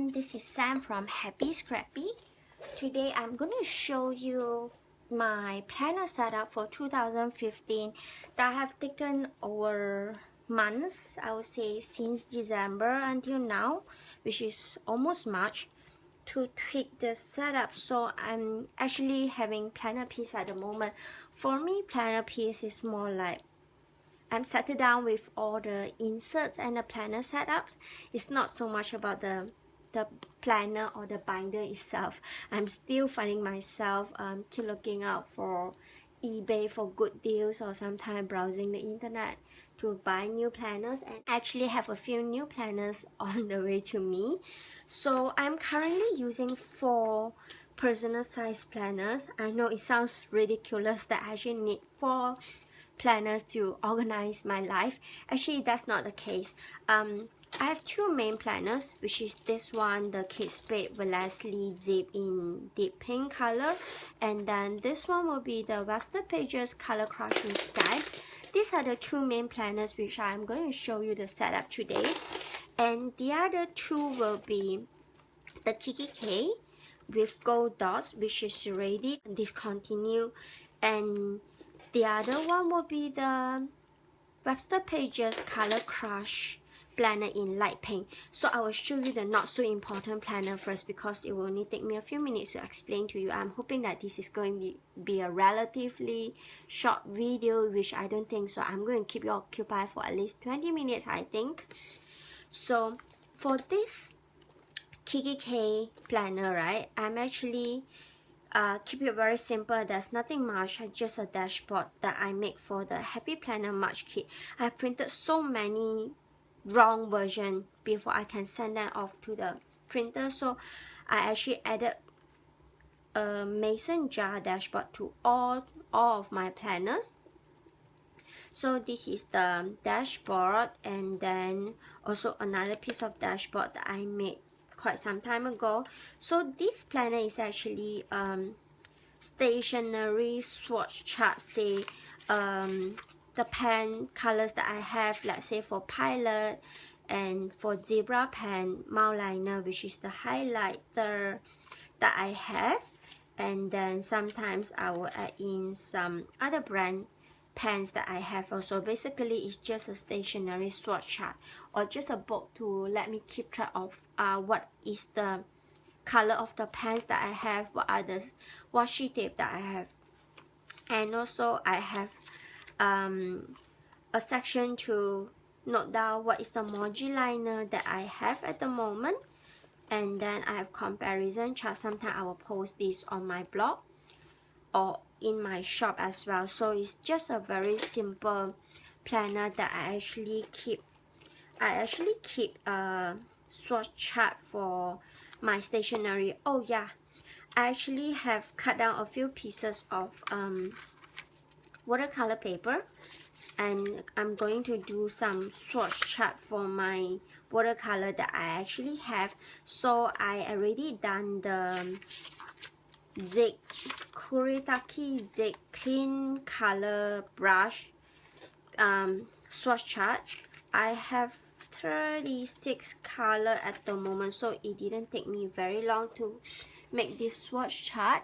everyone, this is Sam from Happy Scrappy. Today I'm going to show you my planner setup for 2015 that I have taken over months, I would say since December until now, which is almost March, to tweak the setup. So I'm actually having planner piece at the moment. For me, planner piece is more like I'm settled down with all the inserts and the planner setups. It's not so much about the planner or the binder itself. I'm still finding myself keep looking out for eBay for good deals, or sometimes browsing the internet to buy new planners, and actually have a few new planners on the way to me. So I'm currently using 4 personal size planners. I know it sounds ridiculous that I actually need 4 planners to organize my life. Actually, that's not the case. I have 2 main planners, which is this one, the Kate Spade Wellesley Zipped in deep pink color, and then this one will be the Webster Pages Color Crushing Sky. These are the 2 main planners which I'm going to show you the setup today, and the other 2 will be the Kikki K with gold dots, which is already discontinued, and the other one will be the Webster Pages Color Crush planner in light pink. So I will show you the not so important planner first, because it will only take me a few minutes to explain to you. I'm hoping that this is going to be a relatively short video, which I don't think so. I'm going to keep you occupied for at least 20 minutes, I think. So for this Kikki K planner, right, I'm actually keep it very simple. There's nothing much, just a dashboard that I make for the Happy Planner March kit. I printed so many wrong version before I can send them off to the printer, so I actually added a mason jar dashboard to all of my planners. So this is the dashboard, and then also another piece of dashboard that I made quite some time ago. So this planner is actually stationery swatch chart, say the pen colors that I have, let's say for Pilot, and for Zebra pen Mount which is the highlighter that I have, and then sometimes I will add in some other brand pens that I have also. Basically, it's just a stationery swatch chart, or just a book to let me keep track of what is the color of the pens that I have, what are the washi tape that I have, and also I have a section to note down what is the Moji liner that I have at the moment, and then I have comparison chart. Sometimes I will post this on my blog or in my shop as well. So it's just a very simple planner that I actually keep a swatch chart for my stationery. Oh yeah, I actually have cut down a few pieces of watercolor paper, and I'm going to do some swatch chart for my watercolor that I actually have. So I already done the Kuretake Zig Clean Color Brush swatch chart. I have 36 color at the moment, so it didn't take me very long to make this swatch chart.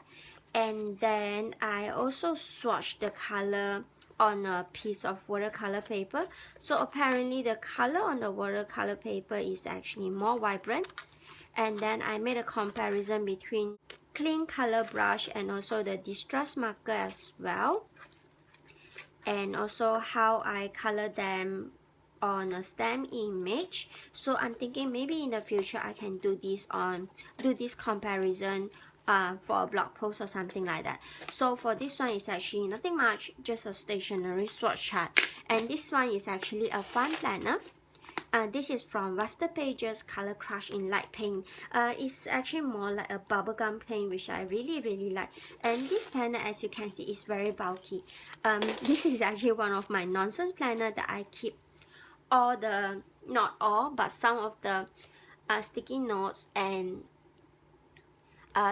And then I also swatched the color on a piece of watercolor paper. So apparently the color on the watercolor paper is actually more vibrant. And then I made a comparison between clean color brush and also the distress marker as well, and also how I color them on a stamp image. So I'm thinking maybe in the future I can do this comparison for a blog post or something like that. So for this one, it's actually nothing much, just a stationery swatch chart, and this one is actually a fun planner. This is from Webster Pages Color Crush in light pink. It's actually more like a bubblegum pink, which I really like. And this planner, as you can see, is very bulky. This is actually one of my nonsense planner that I keep all the, not all, but some of the sticky notes and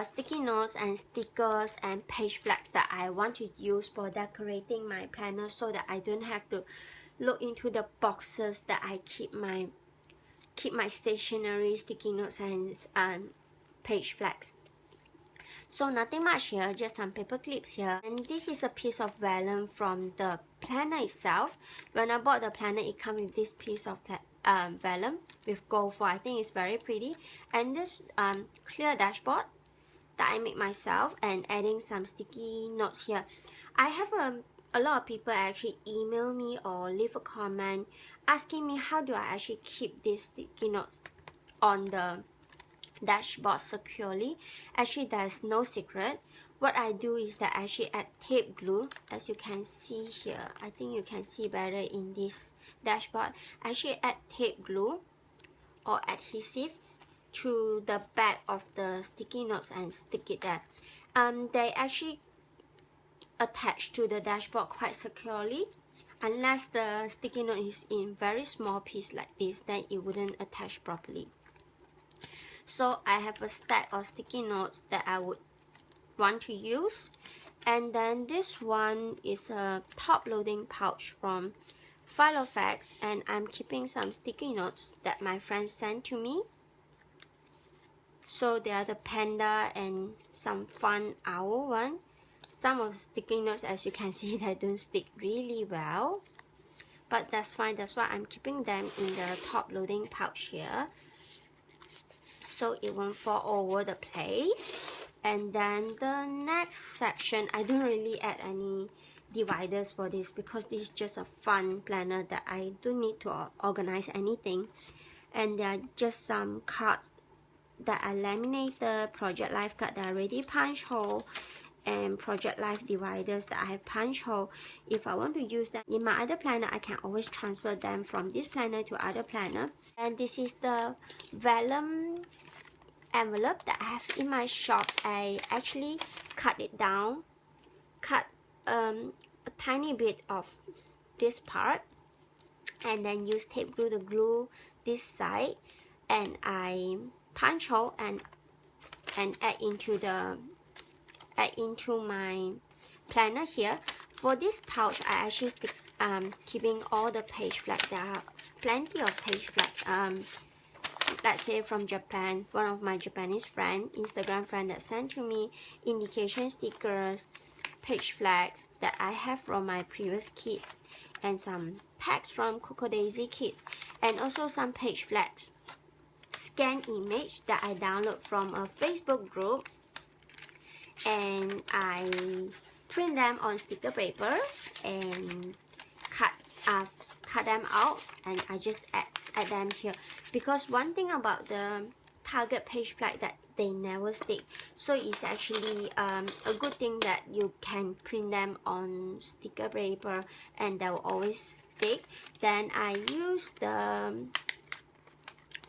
stickers and page flags that I want to use for decorating my planner, so that I don't have to look into the boxes that I keep my keep my stationery, sticky notes, and page flags. So nothing much here, just some paper clips here. And this is a piece of vellum from the planner itself. When I bought the planner, it comes with this piece of vellum with gold foil. I think it's very pretty. And this clear dashboard that I made myself, and adding some sticky notes here. I have a lot of people actually email me or leave a comment asking me how do I actually keep this sticky notes on the dashboard securely. Actually, there's no secret. What I do is that I actually add tape glue, as you can see here. I think you can see better in this dashboard. I actually add tape glue or adhesive to the back of the sticky notes and stick it there. They actually attach to the dashboard quite securely. Unless the sticky note is in very small piece like this, then it wouldn't attach properly. So I have a stack of sticky notes that I would want to use. And then this one is a top loading pouch from Filofax, and I'm keeping some sticky notes that my friend sent to me. So they are the panda and some fun owl one. Some of the sticky notes, as you can see, they don't stick really well, but that's fine. That's why I'm keeping them in the top loading pouch here, so it won't fall over the place. And then the next section, I don't really add any dividers for this because this is just a fun planner that I don't need to organize anything. And there are just some cards that I laminated, Project Life card that I already punch hole, and Project Life dividers that I have punch hole. If I want to use them in my other planner, I can always transfer them from this planner to other planner. And this is the vellum envelope that I have in my shop. I actually cut it down, cut a tiny bit of this part, and then use tape glue to glue this side, and I punch hole and add into my planner here. For this pouch, I actually stick keeping all the page flags. There are plenty of page flags. Let's say from Japan, one of my Japanese Instagram friend that sent to me indication stickers, page flags that I have from my previous kits, and some tags from Coco Daisy kits, and also some page flags scan image that I download from a Facebook group, and I print them on sticker paper and cut them out, and I just add them here. Because one thing about the Target page flag that they never stick, so it's actually a good thing that you can print them on sticker paper and they will always stick. Then I use the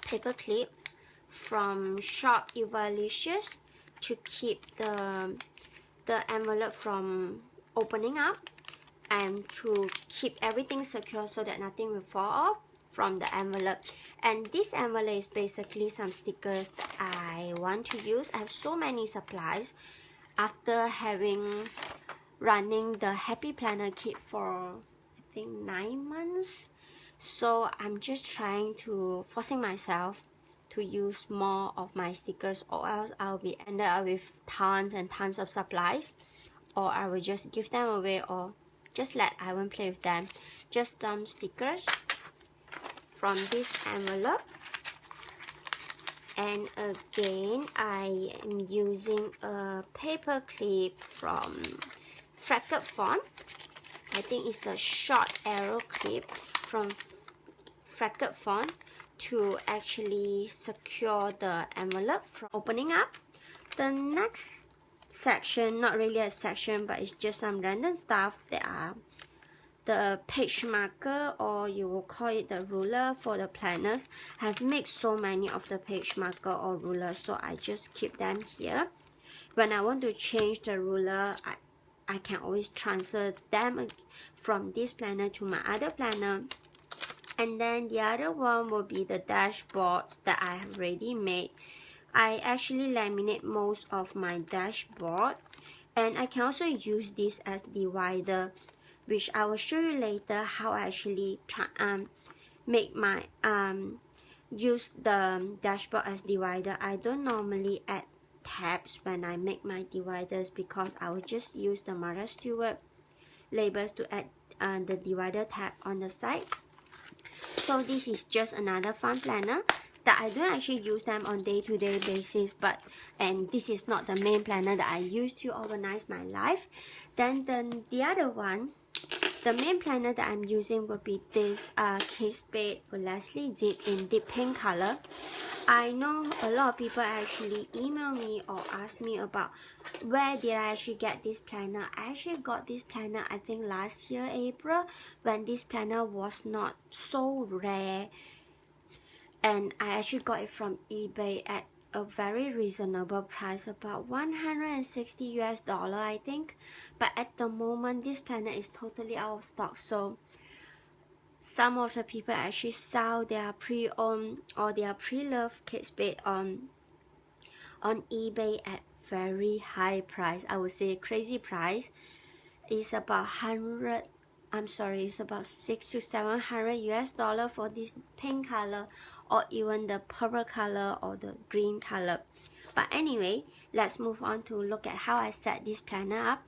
paper clip from Shop Evalicious to keep the envelope from opening up, and to keep everything secure so that nothing will fall off from the envelope. And this envelope is basically some stickers that I want to use. I have so many supplies after running the Happy Planner kit for I think 9 months. So I'm just forcing myself to use more of my stickers, or else I'll be ended up with tons and tons of supplies, or I will just give them away, or just let Ivan play with them. Just some stickers from this envelope. And again, I am using a paper clip from Freckled Font. I think it's the short arrow clip from Freckled Font to actually secure the envelope from opening up. The next section, not really a section, but it's just some random stuff. There are the page marker, or you will call it the ruler for the planners. I've made so many of the page marker or ruler, so I just keep them here. When I want to change the ruler, I can always transfer them from this planner to my other planner. And then the other one will be the dashboards that I have already made. I actually laminate most of my dashboard, and I can also use this as divider, which I will show you later how I actually make use the dashboard as divider. I don't normally add tabs when I make my dividers because I will just use the Martha Stewart labels to add the divider tab on the side. So this is just another fun planner that I don't actually use them on day-to-day basis, and this is not the main planner that I use to organize my life. Then the other one, the main planner that I'm using will be this Kate Spade Wellesley Zipped in deep pink color. I know a lot of people actually email me or ask me about where did I actually get this planner. I actually got this planner I think last year April, when this planner was not so rare, and I actually got it from eBay at a very reasonable price, about 160 US dollar I think. But at the moment this planner is totally out of stock, so some of the people actually sell their pre-owned or their pre-loved Kate Spade on eBay at very high price. I would say crazy price. It's about it's about 600 to 700 US dollar for this pink color, or even the purple color or the green color. But anyway, let's move on to look at how I set this planner up.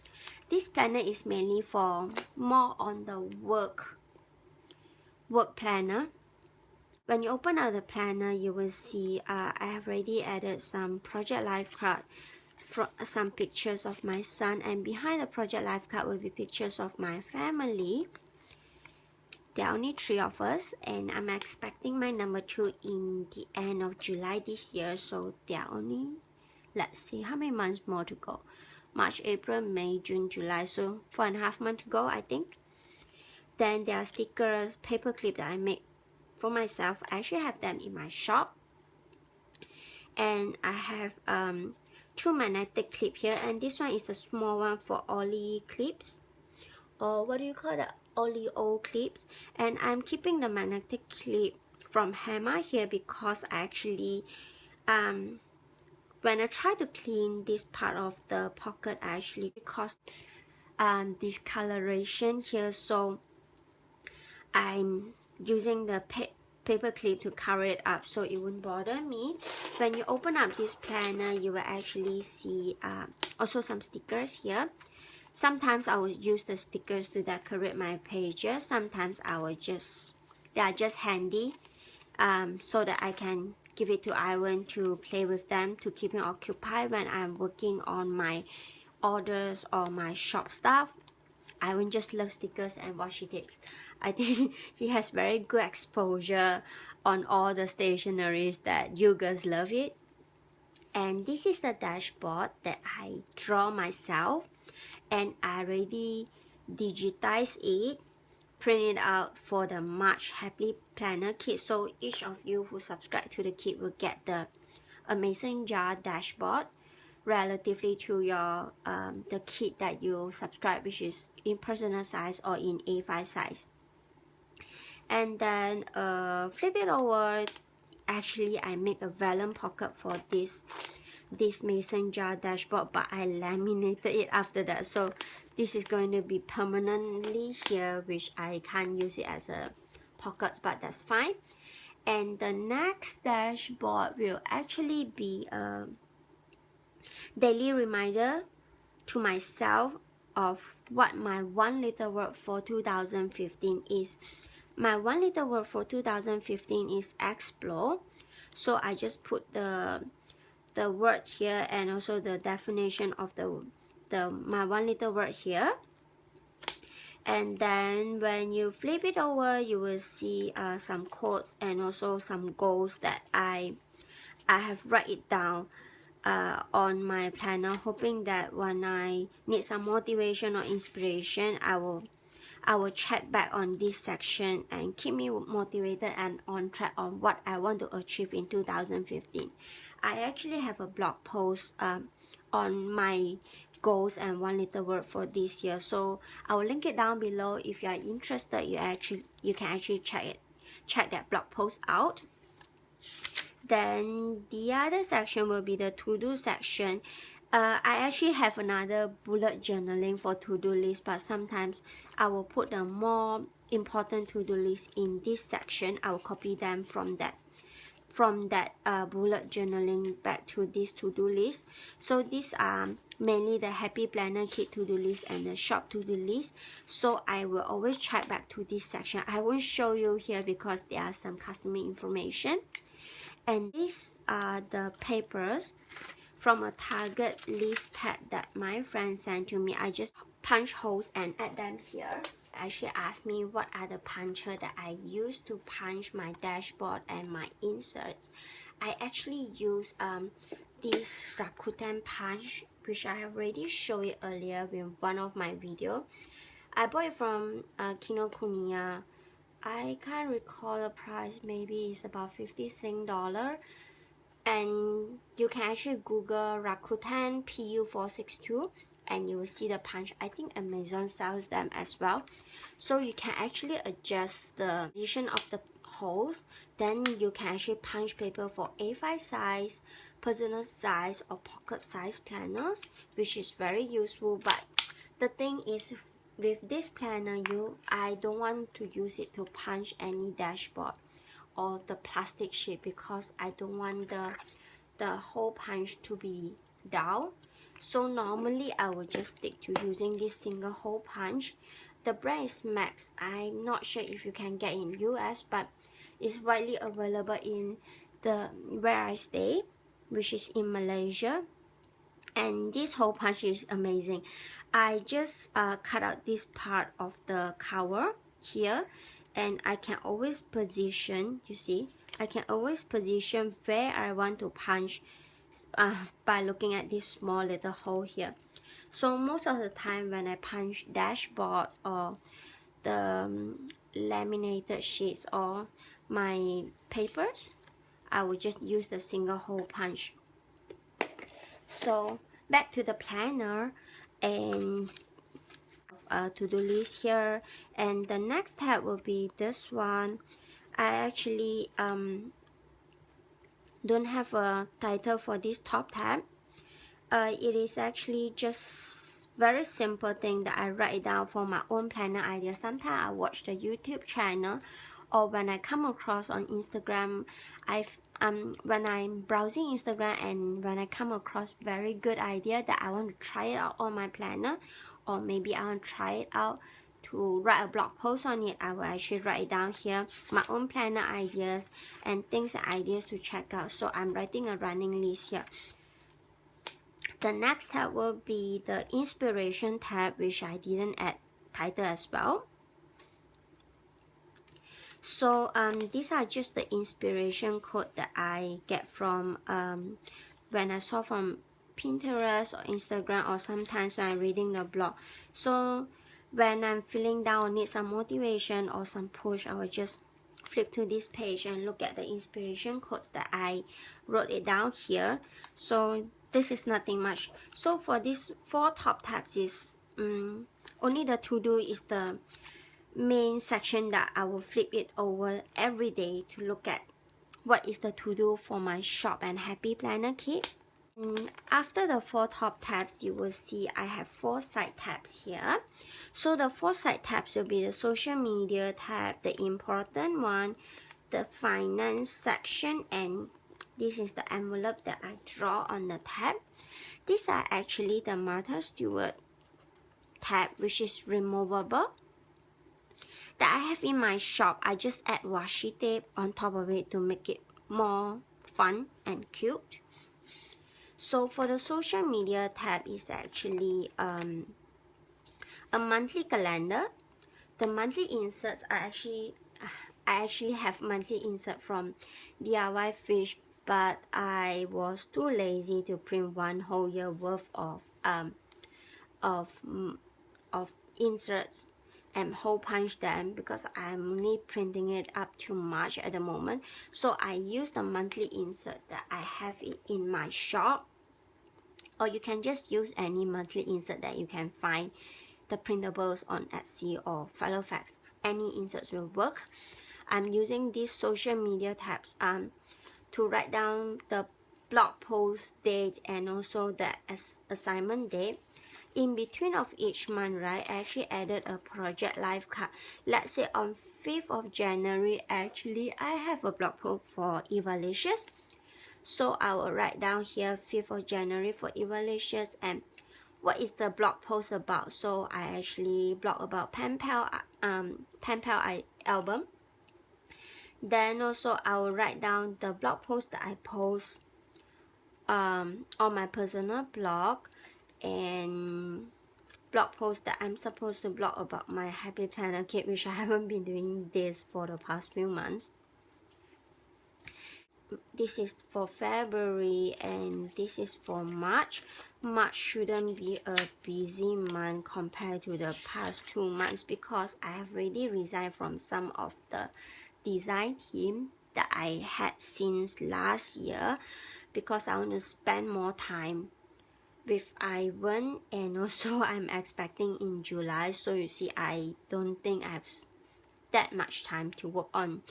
This planner is mainly for more on the work planner. When you open up the planner, you will see I have already added some project life card, some pictures of my son, and behind the project life card will be pictures of my family. There are only 3 of us, and I'm expecting my number 2 in the end of July this year, so there are only, let's see how many months more to go. March, April, May, June, July, so 4.5 months to go I think. Then there are stickers, paper clip that I make for myself. I actually have them in my shop. And I have 2 magnetic clip here, and this one is the small one for Ollie clips, or what do you call that, Ollie O clips. And I'm keeping the magnetic clip from Hammer here because I actually when I try to clean this part of the pocket, I actually caused discoloration here, so I'm using the paper clip to cover it up so it won't bother me. When you open up this planner, you will actually see also some stickers here. Sometimes I will use the stickers to decorate my pages. Sometimes I will they are just handy so that I can give it to Ivan to play with them, to keep him occupied when I'm working on my orders or my shop stuff. Ivan just loves stickers and washi tapes. I think he has very good exposure on all the stationeries that you guys love it. And this is the dashboard that I draw myself, and I already digitize it, print it out for the March Happy Planner kit. So each of you who subscribe to the kit will get the mason jar dashboard relatively to your the kit that you subscribe, which is in personal size or in A5 size. And then flip it over. Actually, I make a vellum pocket for this mason jar dashboard, but I laminated it after that, so this is going to be permanently here, which I can't use it as a pockets, but that's fine. And the next dashboard will actually be a daily reminder to myself of what my 1 little word for 2015 is. My 1 little word for 2015 is explore. So I just put the word here and also the definition of my 1 little word here. And then when you flip it over, you will see some quotes and also some goals that I have write it down on my planner, hoping that when I need some motivation or inspiration, I will check back on this section and keep me motivated and on track on what I want to achieve in 2015. I actually have a blog post on my goals and 1 little word for this year, so I will link it down below. If you are interested, you can actually check that blog post out. Then the other section will be the to-do section. I actually have another bullet journaling for to-do list, but sometimes I will put the more important to-do list in this section. I will copy them from that from that bullet journaling back to this to-do list. So these are mainly the Happy Planner Kit to-do list and the shop to-do list. So I will always check back to this section. I won't show you here because there are some customer information. And these are the papers from a Target list pad that my friend sent to me. I just punch holes and add them here. She asked me what are the puncher that I use to punch my dashboard and my inserts. I actually use this Rakuten punch, which I have already showed it earlier in one of my videos. I bought it from Kinokuniya. I can't recall the price, maybe it's about 50 Sing dollar. And you can actually Google Rakuten PU462 and you will see the punch. I think Amazon sells them as well. So you can actually adjust the position of the holes. Then you can actually punch paper for A5 size, personal size or pocket size planners, which is very useful. But the thing is, with this planner, I don't want to use it to punch any dashboard or the plastic sheet because I don't want the hole punch to be down. So normally I will just stick to using this single hole punch. The brand is Max. I'm not sure if you can get in US, but it's widely available in where I stay, which is in Malaysia. And this hole punch is amazing. I just cut out this part of the cover here, and I can always position, you see, I can always position where I want to punch by looking at this small little hole here. So most of the time when I punch dashboards or the laminated sheets or my papers, I will just use the single hole punch. So back to the planner and to-do list here, and the next tab will be this one. I actually don't have a title for this top tab. It is actually just very simple thing that I write down for my own planner idea. Sometimes I watch the YouTube channel, or when I come across on Instagram, when I'm browsing Instagram and when I come across very good idea that I want to try it out on my planner, or maybe I want to try it out to write a blog post on it, I will actually write down here my own planner ideas and things and ideas to check out. So I'm writing a running list here. The next tab will be the inspiration tab, which I didn't add title as well. So these are just the inspiration quote that I get from when I saw from Pinterest or Instagram, or sometimes when I'm reading the blog. So when I'm feeling down or need some motivation or some push, I will just flip to this page and look at the inspiration quotes that I wrote it down here. So this is nothing much. So for these 4 top tabs is only the to-do is the main section that I will flip it over every day to look at what is the to-do for my shop and Happy Planner Kit. After the 4 top tabs, you will see I have 4 side tabs here. So the 4 side tabs will be the social media tab, the important one, the finance section, and this is the envelope that I draw on the tab. These are actually the Martha Stewart tab, which is removable, that I have in my shop. I just add washi tape on top of it to make it more fun and cute. So for the social media tab is actually a monthly calendar. The monthly inserts are I actually have monthly insert from DIY Fish, but I was too lazy to print one whole year worth of inserts and hole punch them because I'm only printing it up to March at the moment. So I use the monthly inserts that I have in my shop, or you can just use any monthly insert that you can find the printables on Etsy or Filofax. Any inserts will work. I'm using these social media tabs to write down the blog post date and also the assignment date. in between of each month, right, I actually added a project life card. Let's say on 5th of January, actually I have a blog post for Evalicious. So I will write down here 5th of January for Evalicious, and what is the blog post about. So I actually blog about Pen Pal album. Then also I will write down the blog post that I post on my personal blog, and blog post that I'm supposed to blog about my Happy Planner kit, which I haven't been doing this for the past few months. This is for February and this is for March. March shouldn't be a busy month compared to the past 2 months because I have already resigned from some of the design team that I had since last year because I want to spend more time with Ivan, and also I'm expecting in July. So you see, I don't think I have that much time to work on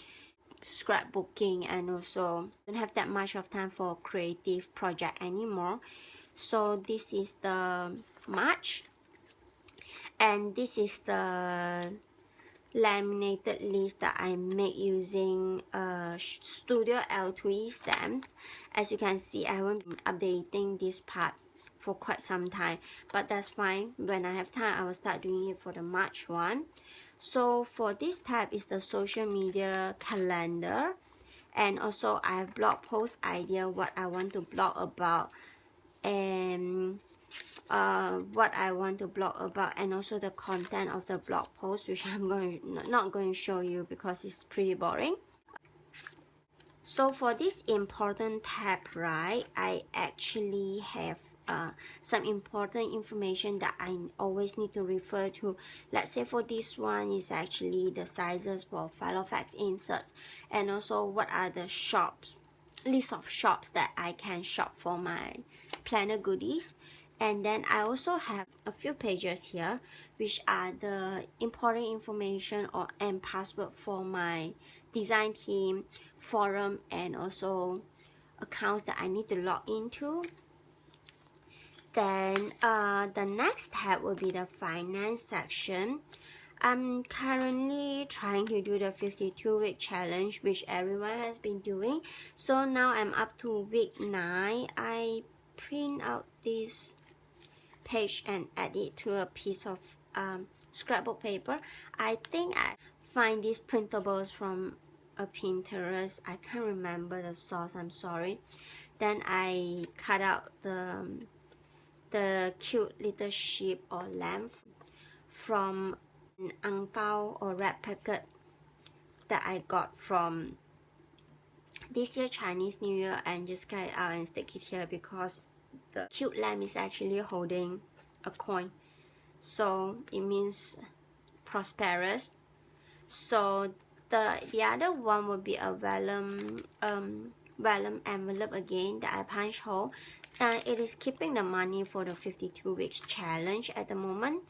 scrapbooking, and also don't have that much of time for creative project anymore. So this is the March, and this is the laminated list that I make using a Studio L2E stamp. As you can see, I haven't been updating this part for quite some time, but that's fine. When I have time, I will start doing it for the March one. So for this tab is the social media calendar, and also I have blog post idea, what I want to blog about, and what I want to blog about, and also the content of the blog post, which I'm not going to show you because it's pretty boring. So for this important tab, right, I actually have some important information that I always need to refer to. Let's say for this one is actually the sizes for Filofax inserts, and also what are the shops, list of shops that I can shop for my planner goodies. And then I also have a few pages here which are the important information and password for my design team, forum, and also accounts that I need to log into. Then the next tab will be the finance section. I'm currently trying to do the 52-week challenge, which everyone has been doing. So now I'm up to week 9. I print out this page and add it to a piece of scrapbook paper. I think I find these printables from a Pinterest. I can't remember the source, I'm sorry. Then I cut out the cute little sheep or lamb from an ang pao or wrap packet that I got from this year Chinese New Year, and just cut it out and stick it here because the cute lamb is actually holding a coin, so it means prosperous. So the other one would be a vellum envelope again that I punch hole, and it is keeping the money for the 52 weeks challenge at the moment.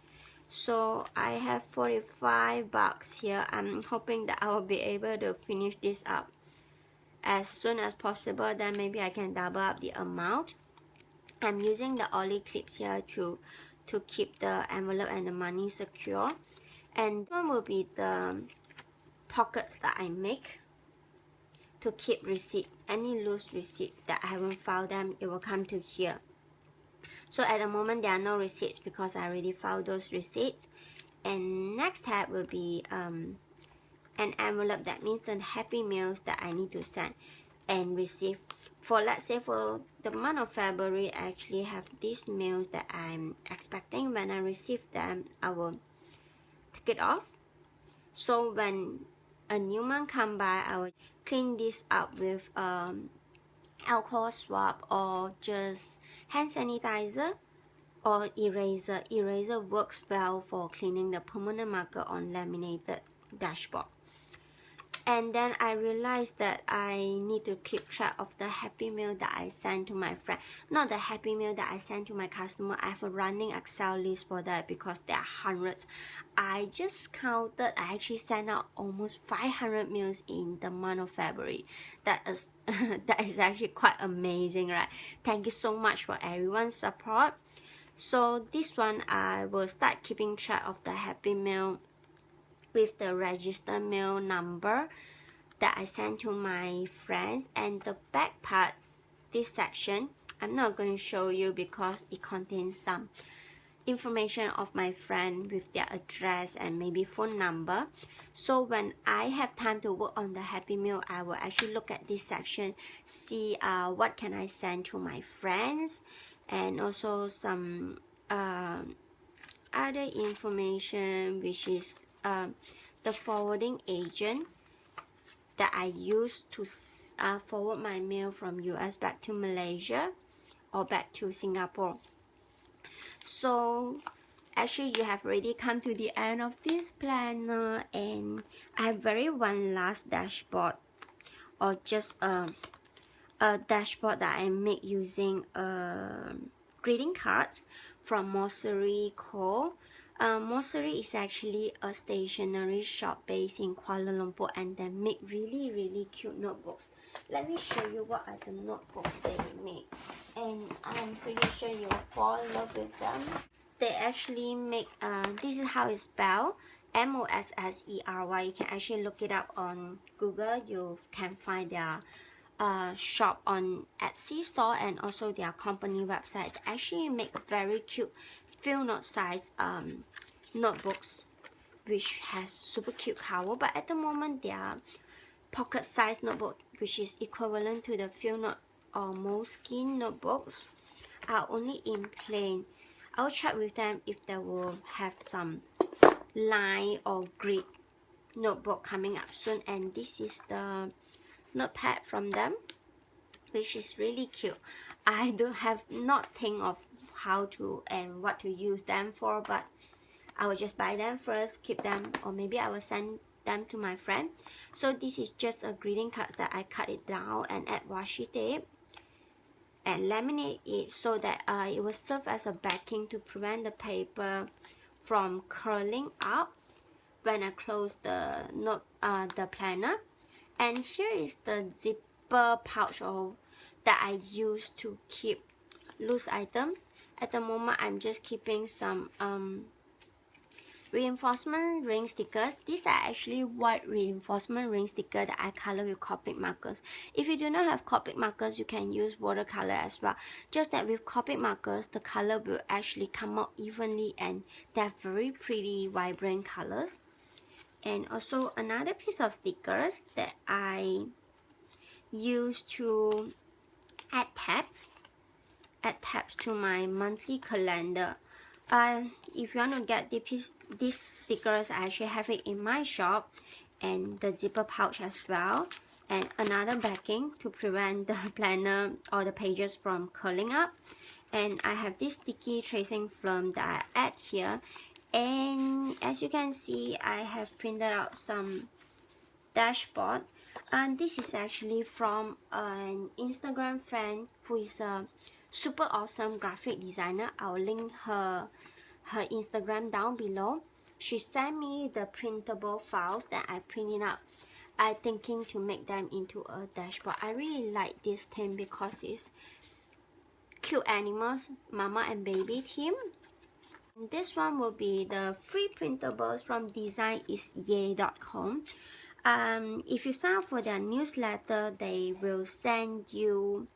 So I have 45 bucks here. I'm hoping that I will be able to finish this up as soon as possible. Then maybe I can double up the amount. I'm using the ollie clips here to keep the envelope and the money secure. And one will be the pockets that I make to keep receipt. Any loose receipt that I haven't filed them, it will come to here. So at the moment there are no receipts because I already filed those receipts. And next tab will be an envelope. That means the happy mails that I need to send and receive. For let's say for the month of February, I actually have these mails that I'm expecting. When I receive them, I will take it off. So when a new month come by, I will clean this up with alcohol swab or just hand sanitizer or eraser. Eraser works well for cleaning the permanent marker on laminated dashboard. And then I realized that I need to keep track of the happy mail that I send to my friend. Not the happy mail that I send to my customer. I have a running Excel list for that because there are hundreds. I just counted, I actually sent out almost 500 mails in the month of February. That is that is actually quite amazing, right? Thank you so much for everyone's support. So this one I will start keeping track of the Happy Meal with the register mail number that I sent to my friends. And the back part, this section, I'm not going to show you because it contains some information of my friend with their address and maybe phone number. So when I have time to work on the Happy Meal, I will actually look at this section, see what can I send to my friends, and also some other information, which is the forwarding agent that I use to forward my mail from US back to Malaysia or back to Singapore. So actually you have already come to the end of this planner, and I have one last dashboard, or just a dashboard that I make using greeting cards from Mosseri Co. Mosseri is actually a stationery shop based in Kuala Lumpur, and they make really cute notebooks. Let me show you what are the notebooks they make, and I'm pretty sure you will fall in love with them. They actually make, this is how it's spelled, Mossery. You can actually look it up on Google. You can find their shop on Etsy store and also their company website. They actually make very cute field note size notebooks, which has super cute cover. But at the moment, their pocket size notebook, which is equivalent to the field note or Moleskine notebooks, are only in plain. I'll check with them if they will have some line or grid notebook coming up soon. And this is the notepad from them, which is really cute. I do have not think of how to and what to use them for, but I will just buy them first, keep them, or maybe I will send them to my friend. So this is just a greeting card that I cut it down and add washi tape and laminate it so that it will serve as a backing to prevent the paper from curling up when I close the the planner. And here is the zipper pouch that I use to keep loose item. At the moment, I'm just keeping some reinforcement ring stickers. These are actually white reinforcement ring sticker that I color with Copic markers. If you do not have Copic markers, you can use watercolor as well. Just that with Copic markers, the color will actually come out evenly, and they're very pretty, vibrant colors. And also another piece of stickers that I use to add tabs to my monthly calendar. If you want to get these stickers, I actually have it in my shop, and the zipper pouch as well, and another backing to prevent the planner or the pages from curling up. And I have this sticky tracing film that I add here, and as you can see, I have printed out some dashboard, and this is actually from an Instagram friend who is a super awesome graphic designer. I'll link her Instagram down below. She sent me the printable files that I printed out. I'm thinking to make them into a dashboard. I really like this theme because it's cute animals, mama and baby theme. This one will be the free printables from designisYay.com. If you sign up for their newsletter, they will send you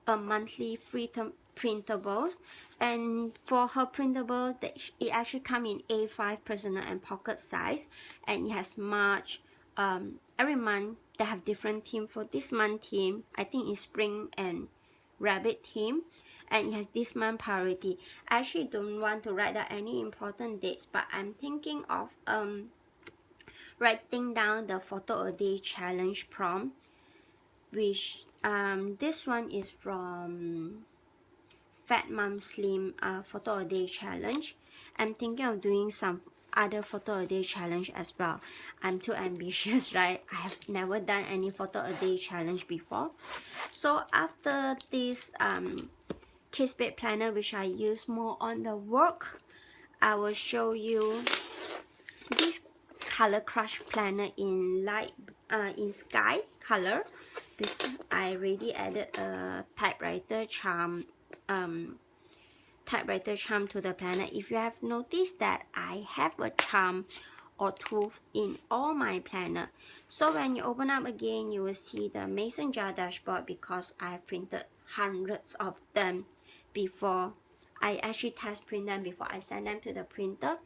a monthly free printables. And for her printable, it actually comes in A5 personal and pocket size, and it has March. Every month they have different theme. For this month theme, I think it's spring and rabbit theme, and it has this month priority. I actually don't want to write down any important dates, but I'm thinking of writing down the photo a day challenge prompt, which this one is from Fat Mom Slim photo a day challenge. I'm thinking of doing some other photo a day challenge as well. I'm too ambitious, right? I have never done any photo a day challenge before. So after this Kate Spade planner, which I use more on the work, I will show you this color crush planner in in sky color. I already added a typewriter charm typewriter charm to the planner. If you have noticed that I have a charm or two in all my planner. So when you open up again, you will see the mason jar dashboard because I have printed hundreds of them before. I actually test print them before I send them to the printer.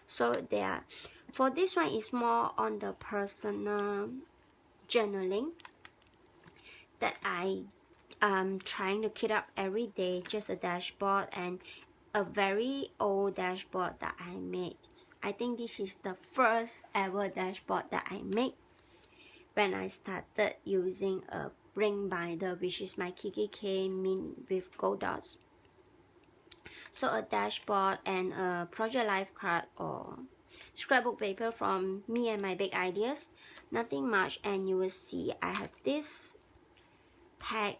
So they are, for this one is more on the personal journaling that I am trying to keep up every day, just a dashboard and a very old dashboard that I made. I think this is the first ever dashboard that I made when I started using a ring binder, which is my Kikki K Mint with gold dots. So a dashboard and a project life card or scrapbook paper from me and my big ideas. Nothing much, and you will see I have this tag.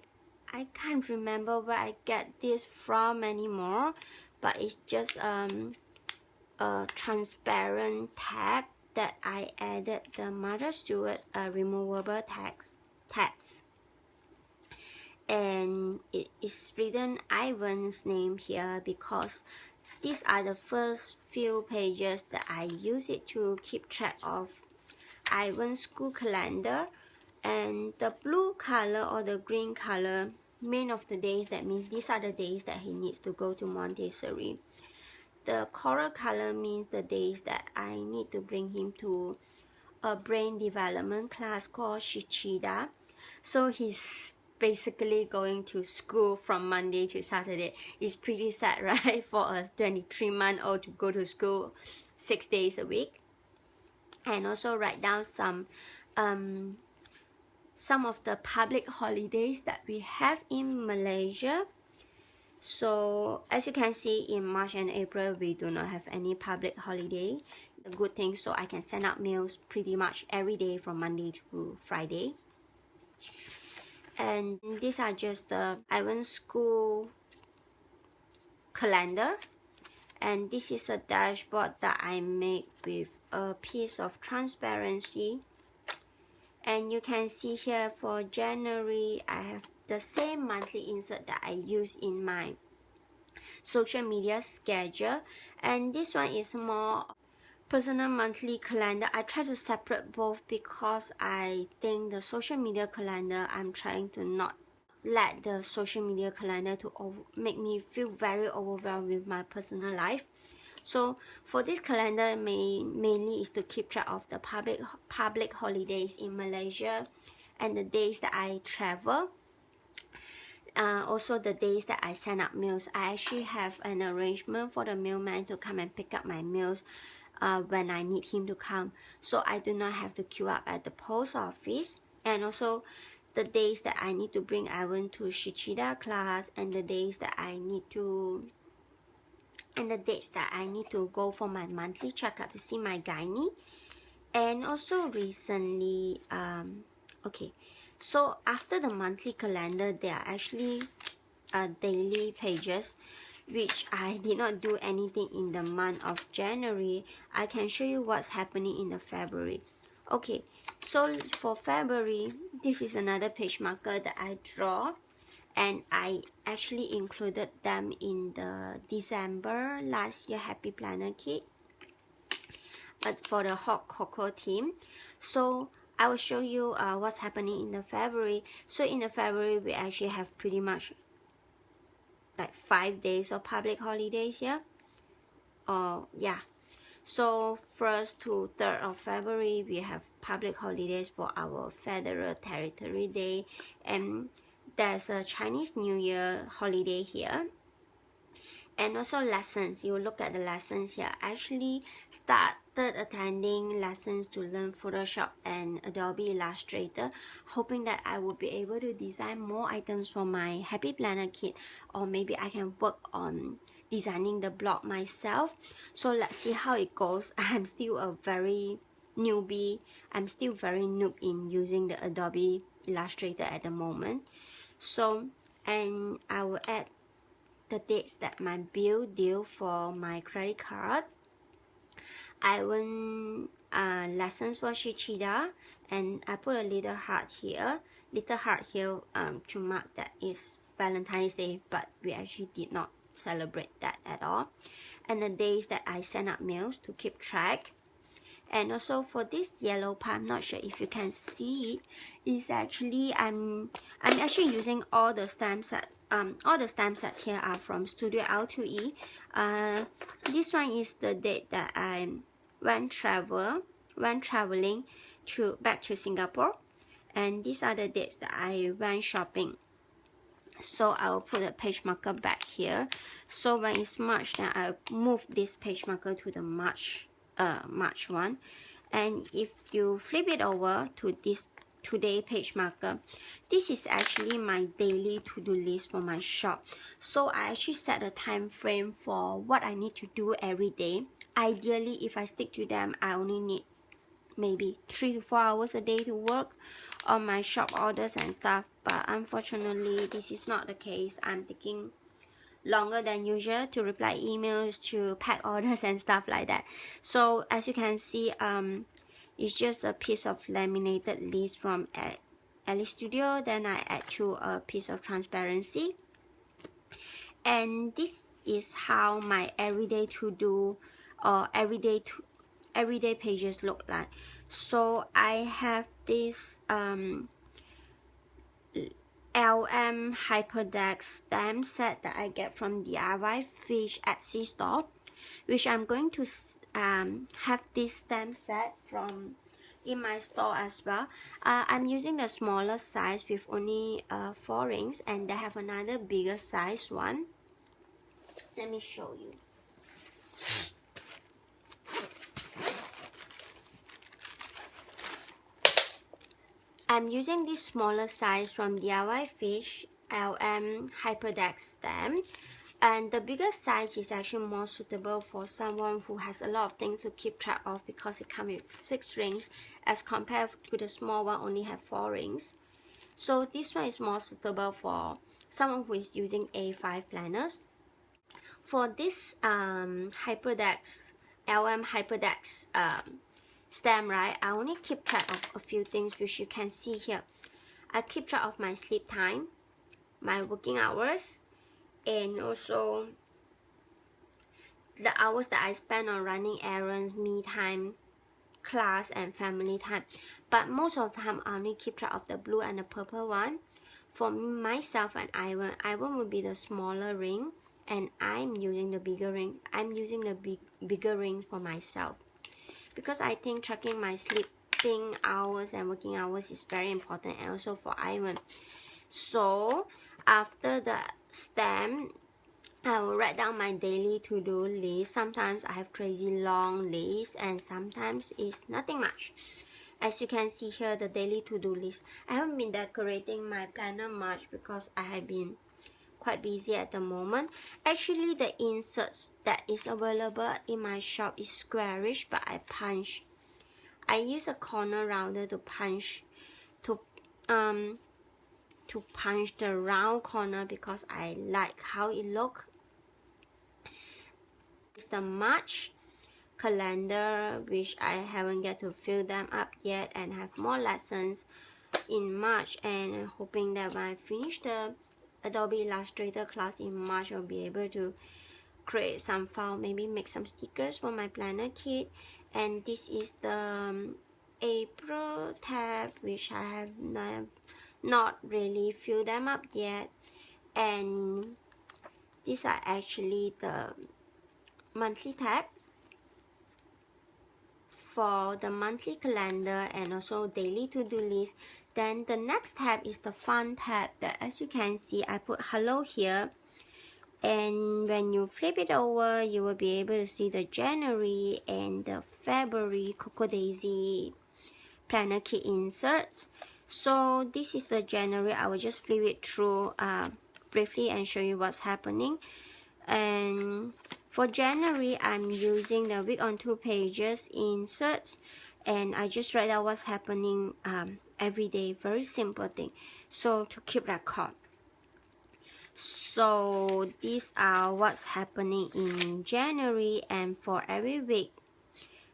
I can't remember where I get this from anymore, but it's just a transparent tab that I added the Martha Stewart removable tabs, and it is written Ivan's name here because these are the first few pages that I use it to keep track of Ivan's school calendar. And the blue color or the green color mean of the days, that means these are the days that he needs to go to Montessori. The coral color means the days that I need to bring him to a brain development class called Shichida. So he's basically going to school from Monday to Saturday. It's pretty sad, right, for a 23-month-old to go to school 6 days a week. And also write down some of the public holidays that we have in Malaysia. So as you can see, in March and April we do not have any public holiday. A good thing, so I can send out mails pretty much every day from Monday to Friday. And these are just the Ivan school calendar, and this is a dashboard that I made with a piece of transparency. And you can see here for January, I have the same monthly insert that I use in my social media schedule. And this one is more personal monthly calendar. I try to separate both because I think the social media calendar, I'm trying to not let the social media calendar to make me feel very overwhelmed with my personal life. So for this calendar, mainly is to keep track of the public holidays in Malaysia and the days that I travel. Also the days that I send out mails. I actually have an arrangement for the mailman to come and pick up my mails when I need him to come, so I do not have to queue up at the post office. And also the days that I need to bring Ivan to Shichida class, and the days that I need to go for my monthly checkup to see my gynae. And also recently, okay, so after the monthly calendar, there are actually daily pages, which I did not do anything in the month of January. I can show you what's happening in the February. Okay, so for February, this is another page marker that I draw, and I actually included them in the December last year Happy Planner kit for the hot cocoa theme. So I will show you what's happening in the February. So in the February, we actually have pretty much like 5 days of public holidays here. Yeah. So 1st to 3rd of February, we have public holidays for our Federal Territory Day, and there's a Chinese New Year holiday here. And also lessons. You look at the lessons here. I actually started attending lessons to learn Photoshop and Adobe Illustrator, hoping that I will be able to design more items for my Happy Planner kit, or maybe I can work on designing the blog myself. So let's see how it goes. I'm still a very newbie. I'm still very noob in using the Adobe Illustrator at the moment. So, and I will add the dates that my bill due for my credit card. I want lessons for Shichida, and I put a little heart here, to mark that it's Valentine's Day, but we actually did not celebrate that at all. And the days that I send out mails to keep track. And also for this yellow part, I'm not sure if you can see it, is actually I'm actually using all the stamp sets. All the stamp sets here are from Studio L2E. This one is the date that I went traveling back to Singapore, and these are the dates that I went shopping. So I will put a page marker back here. So when it's March, then I'll move this page marker to the March one. And if you flip it over to this today page marker, this is actually my daily to-do list for my shop. So I actually set a time frame for what I need to do every day. Ideally, if I stick to them, I only need maybe 3 to 4 hours a day to work on my shop orders and stuff, but unfortunately this is not the case. I'm taking longer than usual to reply emails, to pack orders and stuff like that. So as you can see, it's just a piece of laminated list from Alice Studio. Then I add to a piece of transparency, and this is how my everyday to-do or everyday pages look like. So I have this LM Hyperdeck stamp set that I get from DIY Fish Etsy store, which I'm going to have this stamp set from in my store as well. I'm using the smaller size with only 4 rings, and they have another bigger size one. Let me show you. I'm using this smaller size from DIY Fish LM Hyperdeck stamp, and the bigger size is actually more suitable for someone who has a lot of things to keep track of, because it comes with 6 rings as compared to the small one only have 4 rings. So this one is more suitable for someone who is using A5 planners. For this Hyperdeck LM Hyperdeck stamp, right, I only keep track of a few things, which you can see here. I keep track of my sleep time, my working hours, and also the hours that I spend on running errands, me time, class, and family time. But most of the time I only keep track of the blue and the purple one. For myself and Ivan will be the smaller ring, and I'm using the bigger ring. I'm using the bigger ring for myself, because I think tracking my sleeping hours and working hours is very important, and also for Ivan. So after the stamp, I will write down my daily to-do list. Sometimes I have crazy long lists, and sometimes it's nothing much. As you can see here, the daily to-do list. I haven't been decorating my planner much because I have been quite busy at the moment. Actually, the inserts that is available in my shop is squarish, but I use a corner rounder to punch the round corner because I like how it looks. It's the March calendar, which I haven't get to fill them up yet, and have more lessons in March, and hoping that when I finish the Adobe Illustrator class in March, I'll be able to create some file, maybe make some stickers for my planner kit. And this is the April tab, which I have not really filled them up yet. And these are actually the monthly tab for the monthly calendar and also daily to-do list. Then the next tab is the fun tab that, as you can see, I put hello here, and when you flip it over, you will be able to see the January and the February Cocoa Daisy planner kit inserts. So this is the January. I will just flip it through briefly and show you what's happening. And for January, I'm using the week on 2 pages inserts, and I just write out what's happening every day. Very simple thing, so to keep record. So these are what's happening in January, and for every week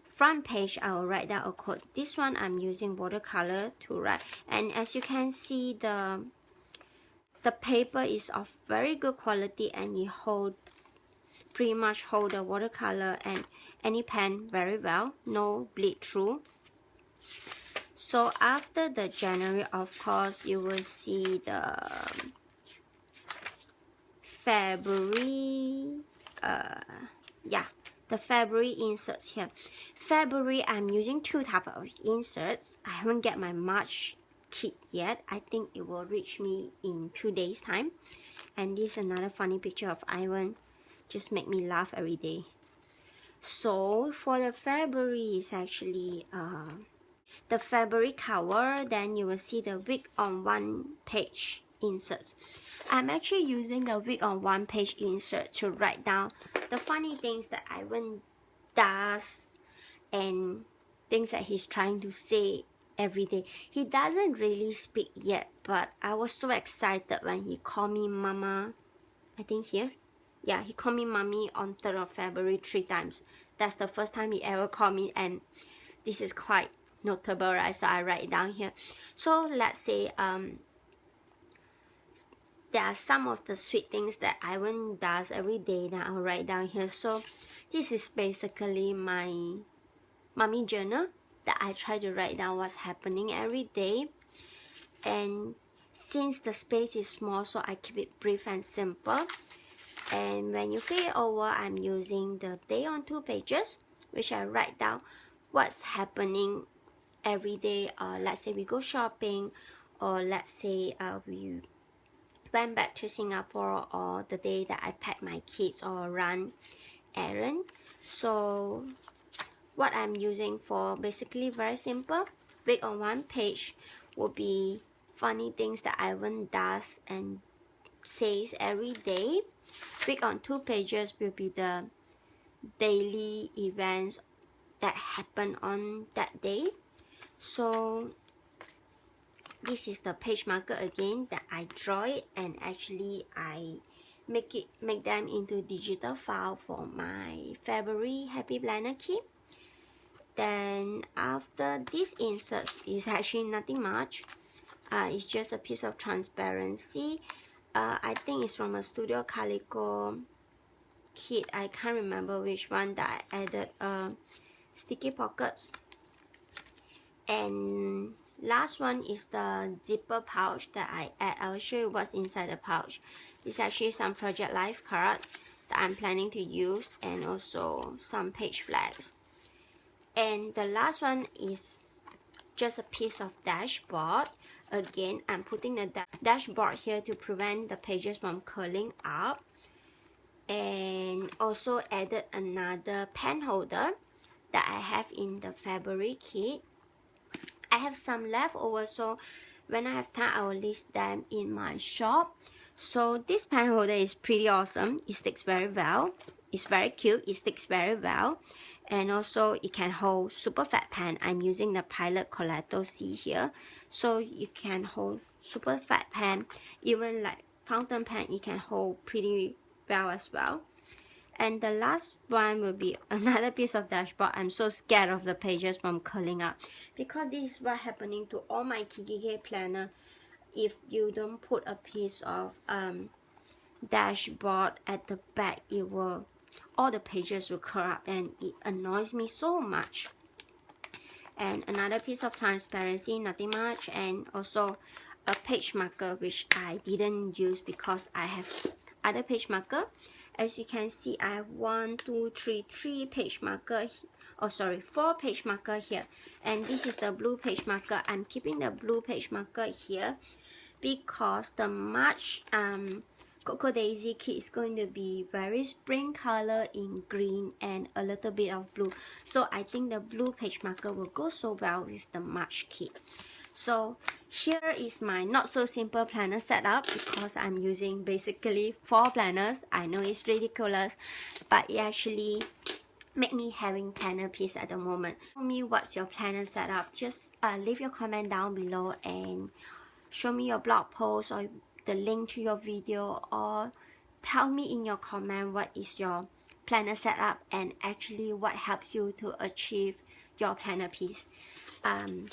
front page I will write down a quote. This one I'm using watercolor to write, and as you can see, the paper is of very good quality, and it holds pretty much hold the watercolor and any pen very well, no bleed through. So after the January, of course, you will see the February, the February inserts here. February, I'm using two types of inserts. I haven't get my March kit yet. I think it will reach me in 2 days time. And this is another funny picture of Ivan, just make me laugh every day. So for the February is actually the February cover. Then you will see the week on one page inserts. I'm actually using the week on one page insert to write down the funny things that Ivan does and things that he's trying to say every day. He doesn't really speak yet, but I was so excited when he called me mama. I think here, yeah, he called me mommy on 3rd of February 3 times. That's the first time he ever called me, and this is quite notable, right? So I write it down here. So let's say there are some of the sweet things that Ivan does every day that I'll write down here. So this is basically my mommy journal that I try to write down what's happening every day. And since the space is small, so I keep it brief and simple. And when you flip it over, I'm using the day on 2 pages, which I write down what's happening every day. Let's say we go shopping, or let's say we went back to Singapore, or the day that I pack my kids or run errand. So what I'm using for basically very simple. Week on one page will be funny things that Ivan does and says every day. Week on 2 pages will be the daily events that happen on that day. So this is the page marker again that I draw it, and actually I make them into digital file for my February Happy Planner kit. Then after this insert is actually nothing much. It's just a piece of transparency. I think it's from a Studio Calico kit. I can't remember which one that I added sticky pockets. And last one is the zipper pouch that I add. I will show you what's inside the pouch. It's actually some Project Life card that I'm planning to use, and also some page flags. And the last one is just a piece of dashboard. Again, I'm putting the dashboard here to prevent the pages from curling up. And also added another pen holder that I have in the February kit. I have some left over, so when I have time I will list them in my shop. So this pen holder is pretty awesome. It sticks very well. It's very cute. It sticks very well. And also it can hold super fat pen. I'm using the Pilot Coletto C here. So you can hold super fat pen. Even like fountain pen, it can hold pretty well as well. And the last one will be another piece of dashboard. I'm so scared of the pages from curling up, because this is what's happening to all my Kikki K planner. If you don't put a piece of dashboard at the back, it will, all the pages will curl up, and it annoys me so much. And another piece of transparency, nothing much. And also a page marker, which I didn't use because I have other page marker. As you can see, I have 3 page marker. Oh, sorry, 4 page marker here. And this is the blue page marker. I'm keeping the blue page marker here because the March Cocoa Daisy kit is going to be very spring color in green and a little bit of blue. So I think the blue page marker will go so well with the March kit. So here is my not so simple planner setup, because I'm using basically 4 planners. I know it's ridiculous, but it actually make me having planner piece at the moment. Tell me what's your planner setup. Just leave your comment down below and show me your blog post or the link to your video, or tell me in your comment what is your planner setup and actually what helps you to achieve your planner piece.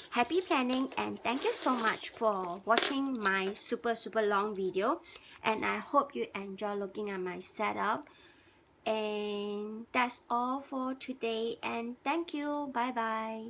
Happy planning, and thank you so much for watching my super long video, and I hope you enjoy looking at my setup. And that's all for today, and thank you. Bye bye.